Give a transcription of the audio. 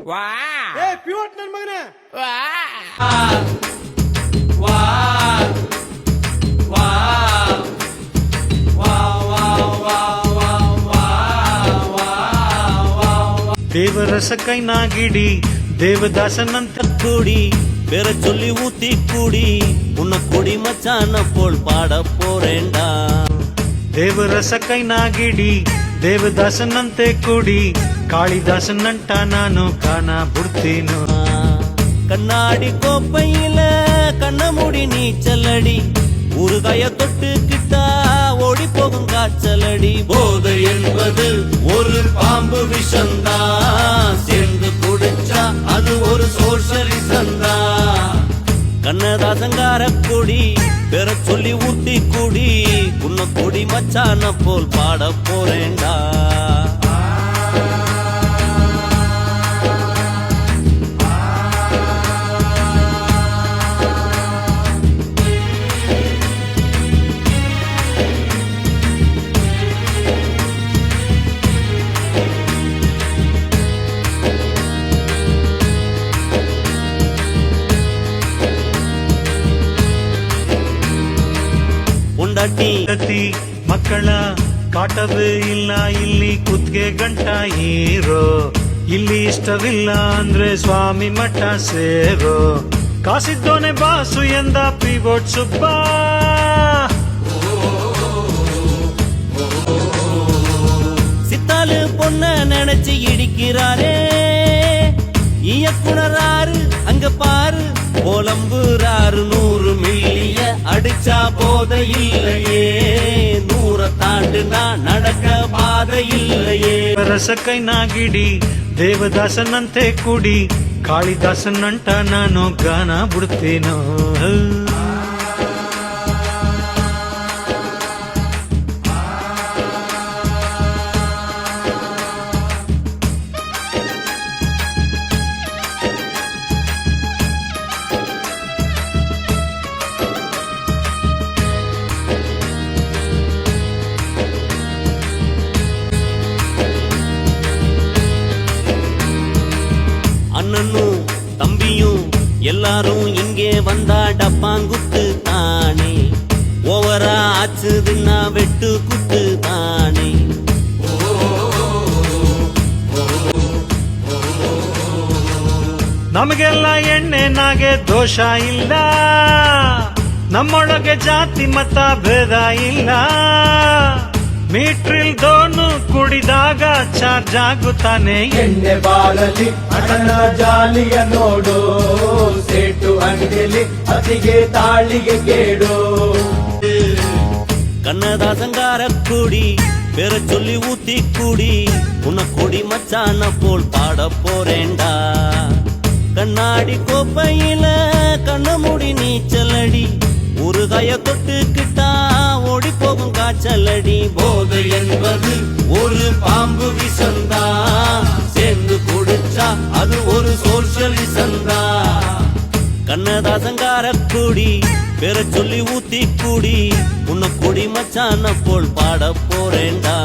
வா ஏய் பியூட் நன் மகனே வா வா வா ದೇವರಸ ಕೈನಾಗಿಡಿ ದೇವದಾಸನಂತ கூடி பெற சொல்லி ஊத்தி கூடி உன்னை கொடி மச்சான போல் பாட போறேன்டா. ದೇವರಸ ಕೈನಾಗಿಡಿ ದೇವದಾಸನಂತೆ ಕೂಡಿ ಕಾಳಿದಾಸನಂಟ ನಾನು ಕಾಣ ಬಿಡ್ತೀನು. கண்ணாடி கோப்பையில கண்ண மூடி நீச்சலடி ஊறுகாய தொட்டுக்கிட்டா ஓடி போகும் காய்ச்சலடி. போதை என்பது ஒரு பாம்பு விஷந்தா சேர்ந்து குடிச்சா அது ஒரு சோஷலிசந்தா. கண்ணதாசங்கார கொடி பெற சொல்லி ஊத்தி கூடி உன்னை கொடி மச்சான போல் பாட போறேன்டா. ಗತಿ ಮಕ್ಕಳ ಕಾಟವೇ ಇಲ್ಲ ಇಲ್ಲಿ ಕುತ್ಗೆ ಗಂಟ ಹೀರೋ. ಇಲ್ಲಿ ಇಷ್ಟವಿಲ್ಲ ಅಂದ್ರೆ ಸ್ವಾಮಿ ಮಠ ಸೇರೋ. ಕಾಸಿದ್ದೋನೆ ಬಾಸು ಎಂದ ಪಿವೋಟ್ ಸುಬ್ಬ. சித்தாலு பொண்ண நினைச்சு இடிக்கிறாரே இயக்குனராரு அங்க பாரு போலம்புறாரு. 100 மில்லிய அடிச்சா போத இல்லையே 100 தாண்டுனா நடக்க பாத இல்லையே. ರಸ ಕೈನಾಗಿಡಿ ದೇವದಾಸನಂತೆ ಕೂಡಿ ಕಾಳಿದಾಸನಂಟ ನಾನು ಗಾನ ಬಿಡ್ತೀನೋ. அண்ணனும் தம்பியும் எல்லாரும் இங்கே வந்தா டப்பாங்குத்து தானே. ஓவரா ஆச்சுதுன்னா வெட்டு குத்து தானே. ನಮಗೆಲ್ಲ ಎಣ್ಣೆನಾಗೆ ದೋಷ ಇಲ್ಲ. ನಮ್ಮೊಳಗೆ ಜಾತಿ ಮತ ಭೇದ ಇಲ್ಲ. ಮೀಟ್ರಿಲ್ ದೋನು ಕುಡಿದಾಗ ಚಾರ್ಜ್ ಆಗುತ್ತಾನೆ. ಎಣ್ಣೆ ಬಾಳಲಿ ಅಣ್ಣನ ಜಾಲಿಯ ನೋಡು ಸೇಟು ಅಂಗಡಿಲಿ ಅತಿಗೆ ತಾಳಿಗೆ ಕೇಡು. கண்ணதாசங்கார கூடி பெற சொல்லி ஊத்தி கூடி உன்னை கொடி மச்சான போல் பாட போறேன்டா. கண்ணாடி கோப்பையில கண்ண மூடி நீச்சலடி ஊறுகாய தொட்டுக்கிட்டா ஓடி போகும் காய்ச்சலடி. போதை என்பது ஒரு பாம்பு விஷந்தா சேர்ந்து குடிச்சா அது ஒரு சோஷலிசந்தா. கண்ணதாசங்கார கூடி பெற சொல்லி ஊத்தி கூடி உன்னை கொடி மச்சான போல் பாட போறேன்டா.